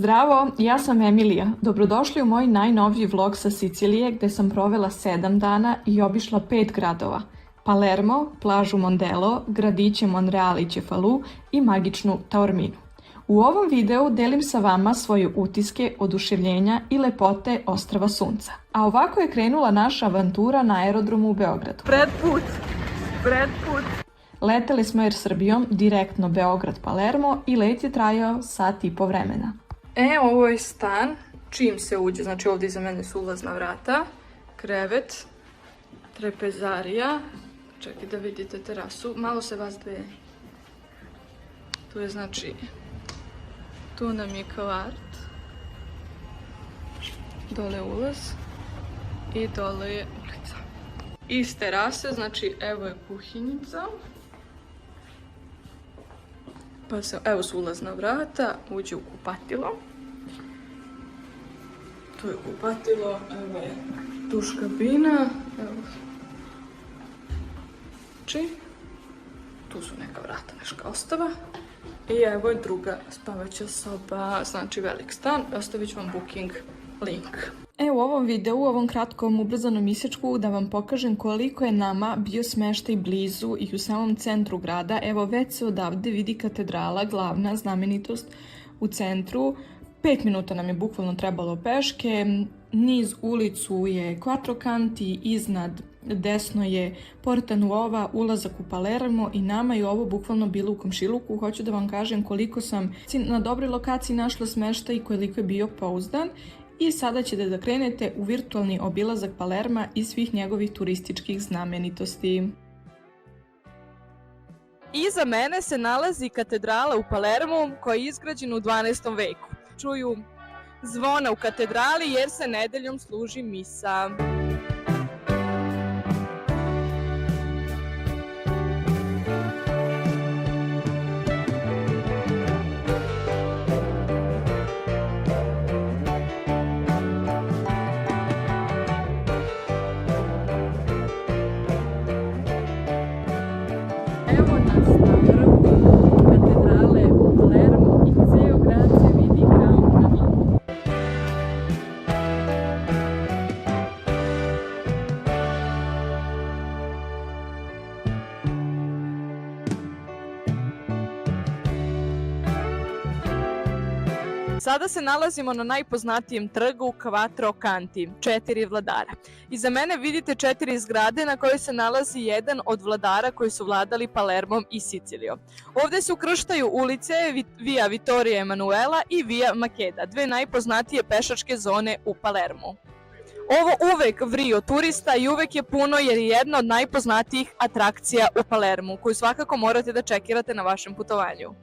Zdravo, ja sam Emilija. Dobrodošli u moj najnoviji vlog sa Sicilije gdje sam provela 7 dana i obišla 5 gradova. Palermo, plažu Mondelo, gradiće Monreale i Cefalù i magičnu Taorminu. U ovom videu delim sa vama svoje utiske, oduševljenja i lepote Ostrva Sunca. A ovako je krenula naša avantura na aerodromu u Beogradu. Predput. Leteli smo Air Srbijom direktno Beograd-Palermo i let je trajao sat i po vremena. Ovo je stan, čim se uđe, znači ovdje iza mene su ulazna vrata, krevet, trepezarija, čekaj da vidite terasu, malo se vas dve. Tu je znači, tu nam je kvart, dole ulaz i dole je ulica. Iz terase, znači evo je kuhinjica. Pa se, evo su ulazna vrata, uđe u kupatilo. Tu je kupatilo, evo je duš kabina, evo. Tu su neka vrata, neška ostava. I evo je druga spavaća soba, znači velik stan. Ostavit ću vam booking link. U ovom videu, u ovom kratkom ubrzanom isječku da vam pokažem koliko je nama bio smeštaj blizu i u samom centru grada. Evo već se odavde vidi katedrala, glavna znamenitost u centru. 5 minuta nam je bukvalno trebalo peške. Niz ulicu je Quattrocanti, iznad desno je Porta Nuova, ulazak u Palermo i nama je ovo bukvalno bilo u komšiluku. Hoću da vam kažem koliko sam na dobroj lokaciji našla smeštaj i koliko je bio pouzdan. I sada ćete da krenete u virtualni obilazak Palerma i svih njegovih turističkih znamenitosti. Iza mene se nalazi katedrala u Palermu koja je izgrađena u 12. veku. Čuju zvona u katedrali jer se nedeljom služi misa. Evo nas na vrhu katedrale u Palermu i ceo grad se vidi kao na vidu. Sada se nalazimo na najpoznatijem trgu Quattrocanti, 4 vladara. Iza mene vidite 4 zgrade na kojoj se nalazi jedan od vladara koji su vladali Palermom i Sicilijom. Ovdje se ukrštaju ulice Via Vittoria Emanuela i Via Maqueda, dve najpoznatije pešačke zone u Palermu. Ovo uvek vri od turista i uvek je puno jer je jedna od najpoznatijih atrakcija u Palermu, koju svakako morate da čekirate na vašem putovanju.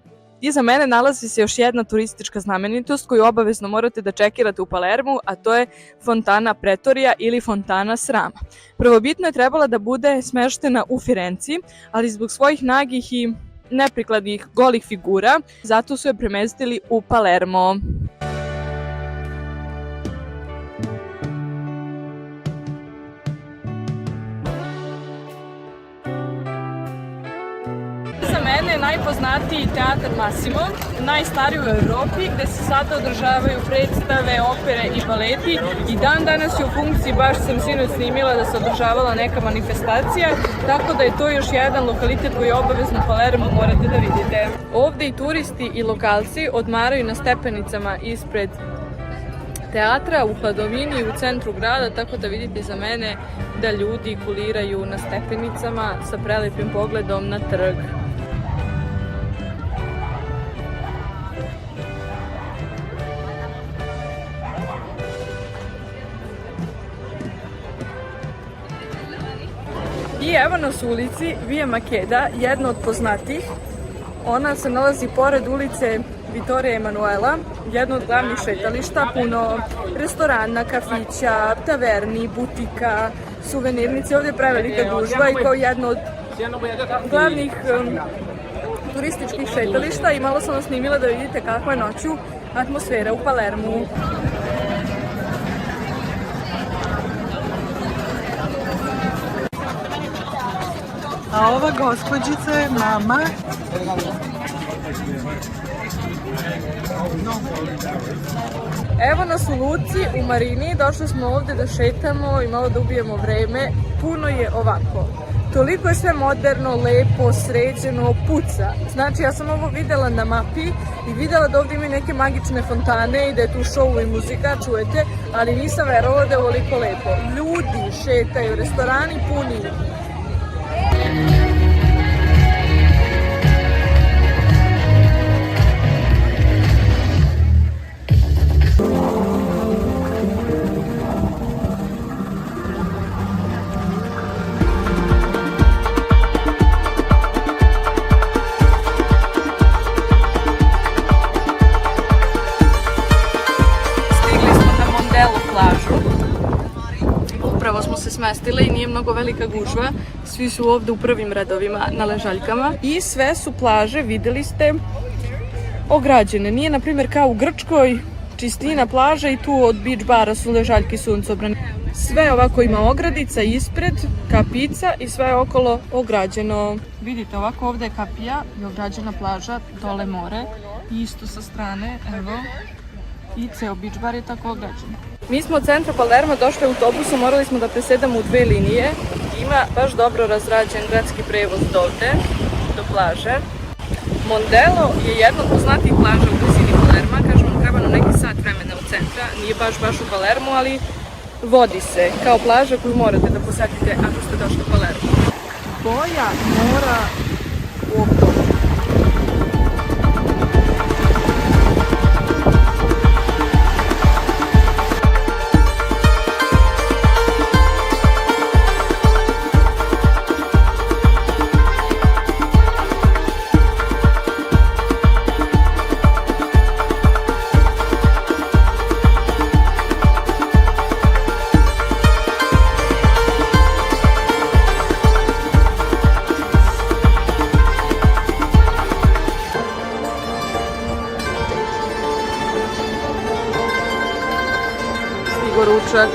Iza mene nalazi se još jedna turistička znamenitost koju obavezno morate da čekirate u Palermu, a to je fontana Pretorija ili fontana srama. Prvobitno je trebala da bude smeštena u Firenci, ali zbog svojih nagih i neprikladnih golih figura, zato su je premestili u Palermo. Za mene je najpoznatiji teatar Massimo, najstariji u Evropi, gde se sada održavaju predstave, opere i baleti i dan danas je u funkciji, baš sam sinoć snimila da se održavala neka manifestacija, tako da je to još jedan lokalitet koji obavezno u Palermu morate da vidite. Ovdje i turisti i lokalci odmaraju na stepenicama ispred teatra u hladovini u centru grada, tako da vidite za mene da ljudi kuliraju na stepenicama sa prelepim pogledom na trg. I evo nas u ulici Via Maqueda, jedna od poznatih. Ona se nalazi pored ulice Vittoria Emanuela, jedno od glavnih šetališta, puno restorana, kafića, taverni, butika, suvenirnici. Ovdje je prevelika gužva i kao jedno od glavnih turističkih šetališta i malo sam vas snimila da vidite kakva je noću atmosfera u Palermu. A ova gospođica je mama Evo nas u luci, u marini, došli smo ovde da šetamo i malo da ubijemo vreme. Puno je ovako. Toliko je sve moderno, lepo, sređeno, puca. Znači, ja sam ovo videla na mapi i videla da ovdje imaju neke magične fontane i da je tu show i muzika, čujete, ali nisam verovala da je ovoliko lepo. Ljudi šetaju, restorani puni. Upravo smo se smestile i nije mnogo velika gužva. Svi su ovdje u prvim redovima na ležaljkama. I sve su plaže, vidjeli ste, ograđene. Nije, na primjer, kao u Grčkoj, čistina plaža i tu od beach bara su ležaljki suncobrane. Sve ovako ima ogradica ispred, kapica i sve je okolo ograđeno. Vidite, ovako ovdje je kapija i ograđena plaža, dole more. I isto sa strane, evo, i ceo beach bar je tako ograđen. Mi smo od centra Palermo došli autobusom, morali smo da presedamo u 2 linije. Ima baš dobro razrađen gradski prevoz dovde, do plaže. Mondelo je jedna od poznatijih plaža u blizini Palerma, kažemo treba nam neki sat vremena od centra, nije baš u Palermu, ali vodi se kao plaža koju morate da posetite ako ste došli u Palermo. Boja mora u oktobru. Ručak.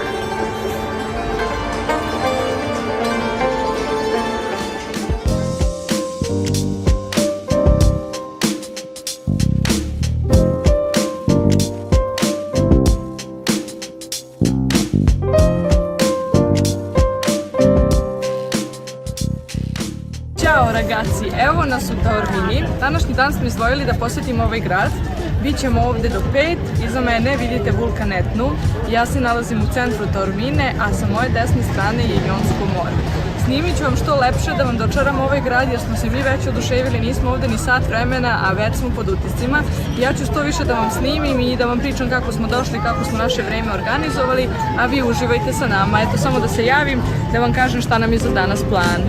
Ćao ragazzi, evo nas u Taormini. Današnji dan smo izdvojili da posjetimo ovaj grad. Bićemo ovdje do 5, iza mene vidite vulkan Etnu. Ja se nalazim u centru Taormine, a sa moje desne strane je Jonsko more. Snimit ću vam što lepše da vam dočaram ovaj grad jer smo se mi već oduševili, nismo ovdje ni sat vremena, a već smo pod utiscima. Ja ću što više da vam snimim i da vam pričam kako smo došli, kako smo naše vreme organizovali, a vi uživajte sa nama. Eto, samo da se javim, da vam kažem šta nam je za danas plan.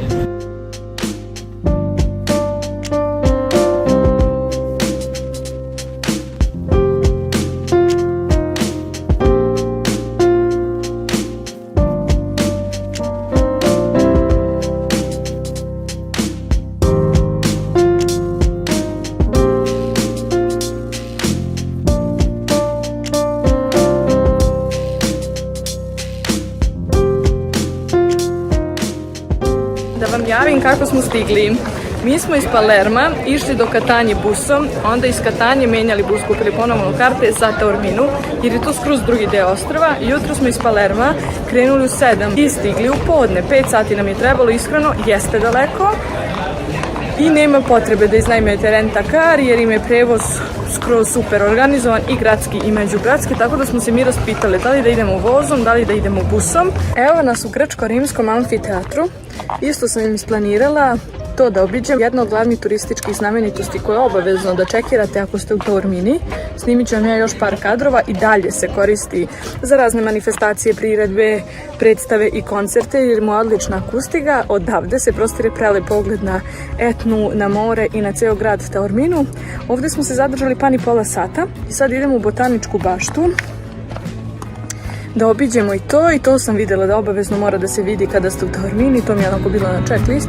Da vam javim kako smo stigli. Mi smo iz Palerma išli do Katanje busom, onda iz Katanje menjali bus, kupili ponovno karte za Taorminu, jer je to skroz drugi deo ostrva. Jutro smo iz Palerma krenuli u 7 i stigli u podne. 5 sati nam je trebalo, iskreno, jeste daleko. I nema potrebe da iznajmete rent-a-car jer im je prevoz skroz super organizovan i gradski i međugradski, tako da smo se mi raspitali da li da idemo vozom, da li da idemo busom. Evo nas u grčko-rimskom amfiteatru. Isto sam im isplanirala to da obiđem. Jedna od glavnih turističkih znamenitosti koje je obavezno da čekirate ako ste u Taormini. Snimit ću vam ja još par kadrova i dalje se koristi za razne manifestacije, priredbe, predstave i koncerte jer mu je odlična akustika. Odavde se prostire prelep pogled na Etnu, na more i na ceo grad Taorminu. Ovdje smo se zadržali pa ni pola sata i sad idemo u botaničku baštu da obiđemo i to sam vidjela da obavezno mora da se vidi kada ste u Taormini, to mi je onako bilo na checklist.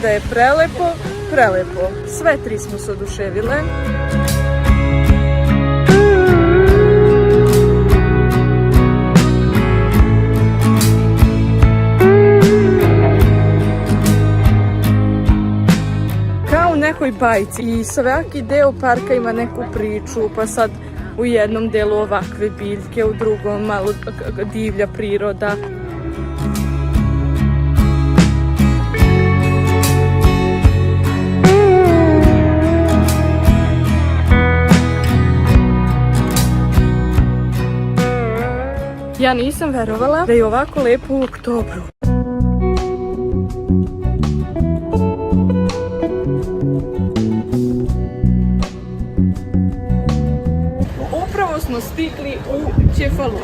Da je prelepo, prelepo. Sve tri smo se oduševile. Kao u nekoj bajci. I svaki deo parka ima neku priču, pa sad u jednom delu ovakve biljke, u drugom malo divlja priroda. Ja nisam verovala da je ovako lepo u oktobru. Upravo smo stigli u Cefalu.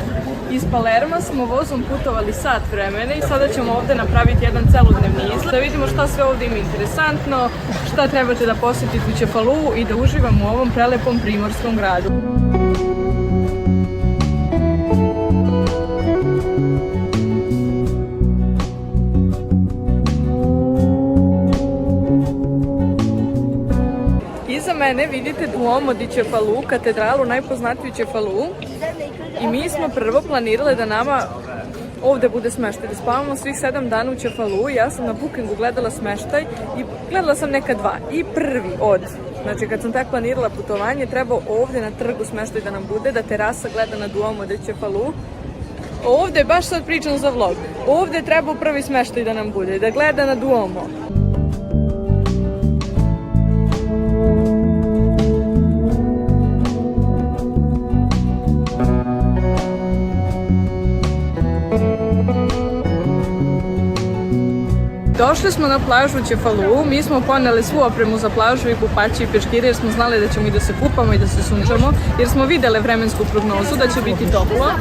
Iz Palerma smo vozom putovali sat vremena i sada ćemo ovde napraviti jedan celodnevni izlet da vidimo šta sve ovde ima interesantno, šta trebate da posjetite u Cefalu i da uživamo u ovom prelepom primorskom gradu. Iza mene vidite Duomo di Cefalu, katedralu najpoznatiju Cefalu. I mi smo prvo planirali da nama ovde bude smeštaj, da spavamo svih 7 dana u Cefalu. Ja sam na Bookingu gledala smeštaj i gledala sam neka dva. I prvi od, znači kad sam tak planirala putovanje, trebao ovde na trgu smeštaj da nam bude, da terasa gleda na Duomo di Cefalu. Ovde, baš sad pričam za vlog, ovde trebao prvi smeštaj da nam bude, da gleda na Duomo. Došli smo na plažu u Cefalu, mi smo poneli svu opremu za plažu i kupaće i peškire jer smo znali da ćemo i da se kupamo i da se sunčamo, jer smo videle vremensku prognozu da će biti toplo.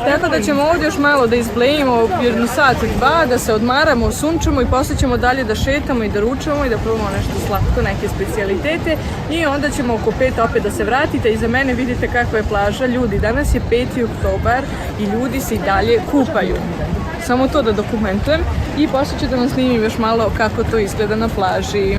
Tako da ćemo ovdje još malo da izblejimo jednu sat i dva, da se odmaramo, sunčamo i posle ćemo dalje da šetamo i da ručamo i da probamo nešto slatko, neke specijalitete i onda ćemo oko 5 opet da se vratite. Iza mene vidite kakva je plaža, ljudi, danas je 5. oktobar i ljudi se i dalje kupaju. Samo to da dokumentujem i poslije ću da vam snimim još malo kako to izgleda na plaži.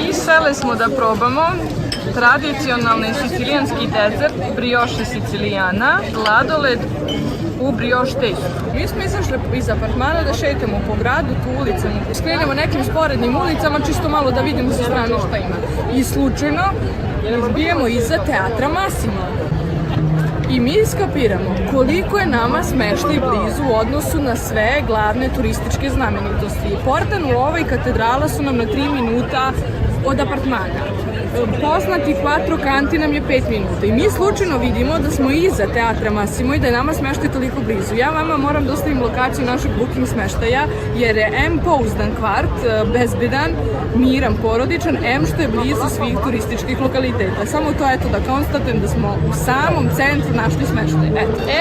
I sele smo da probamo tradicionalni sicilijanski dezert, brioche sicilijana, sladoled u brioche testu. Mi smo izašli iz apartmana da šetamo po gradu, tu ulicama, skrenemo nekim sporednim ulicama, čisto malo da vidimo sa strane šta ima. I slučajno izbijemo iza teatra Massimo. I mi skapiramo koliko je nama smeštaj blizu u odnosu na sve glavne turističke znamenitosti. Porta Nuova i katedrala su nam na 3 minuta od apartmana. Poznati Quattro Canti nam je 5 minuta i mi slučajno vidimo da smo iza teatra Massimo i da je nama smeštaj toliko blizu. Ja vama moram da ostavim lokaciju našeg booking smeštaja jer je M pouzdan kvart, bezbedan, miran, porodičan, M što je blizu svih turističkih lokaliteta. Samo to eto da konstatujem da smo u samom centru našli smeštaj.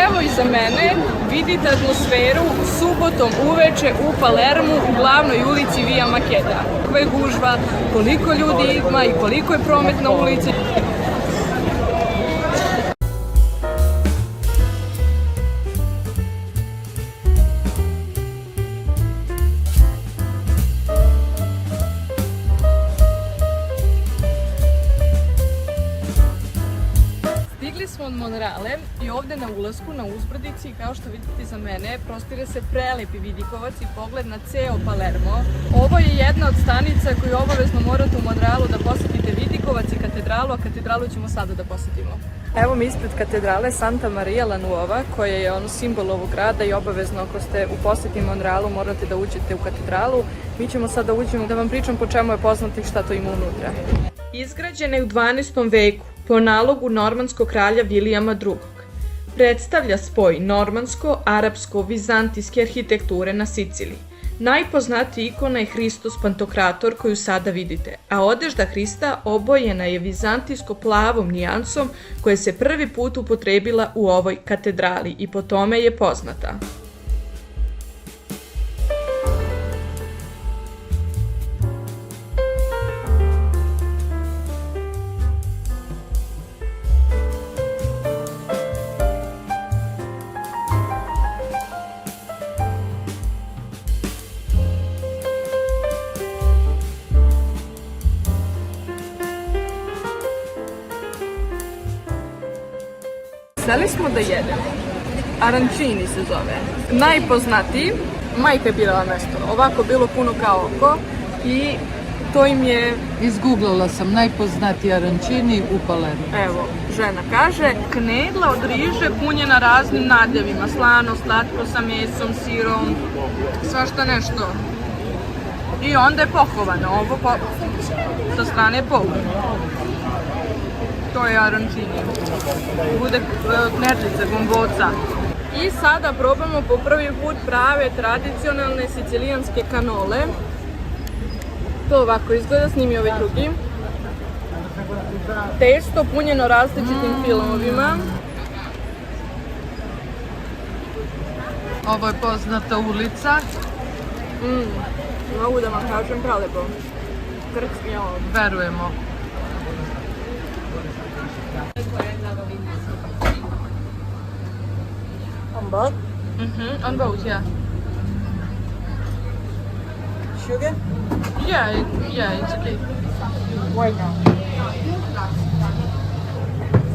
Evo iza mene vidite atmosferu subotom uveče u Palermu u glavnoj ulici Via Makeda. Kakva je gužva, koliko ljudi ima i koliko je promet na ulici. Stigli smo od Monreale i ovde na ulasku na uzbrdici, kao što vidite za mene, prostire se prelepi vidikovac i pogled na ceo Palermo. Ovo je jedna od stanica koju obavezno morate u Monrealu da posjetite, vidikovac i katedralu, a katedralu ćemo sada da posjetimo. Evo mi ispred katedrale Santa Maria la Nuova, koja je simbol ovog grada i obavezno ako ste u posjeti Monrealu morate da uđete u katedralu. Mi ćemo sada uđemo da vam pričam po čemu je poznato i šta to ima unutra. Izgrađena je u 12. veku po nalogu normanskog kralja Vilijama II. Predstavlja spoj normansko-arapsko-vizantijske arhitekture na Siciliji. Najpoznatija ikona je Hristos Pantokrator koju sada vidite, a odežda Hrista obojena je vizantijsko-plavom nijansom koja se prvi put upotrebila u ovoj katedrali i po tome je poznata. hteli smo da jedemo. Arancini se zove. Najpoznatiji, majka je birala mesto, ovako bilo puno kao oko i to im je, Izgooglala sam najpoznatiji arancini u Palermu. evo, žena kaže, knedla od riže punjena raznim nadevima, slano, slatko, sa mesom, sirom, svašta nešto. I onda je pohovano, ovo sa strane je pohovano. To je arancini. Bude knedlica, gomboca. I sada probamo po prvi put prave tradicionalne sicilijanske kanole. To ovako izgleda, snimi ovaj drugi. Testo punjeno različitim filmovima. Ovo je poznata ulica. Mogu da vam kažem prelepo. Krc mi je ovo. Verujemo. On both? On both, yeah. Sugar? Yeah, it's okay. Why not?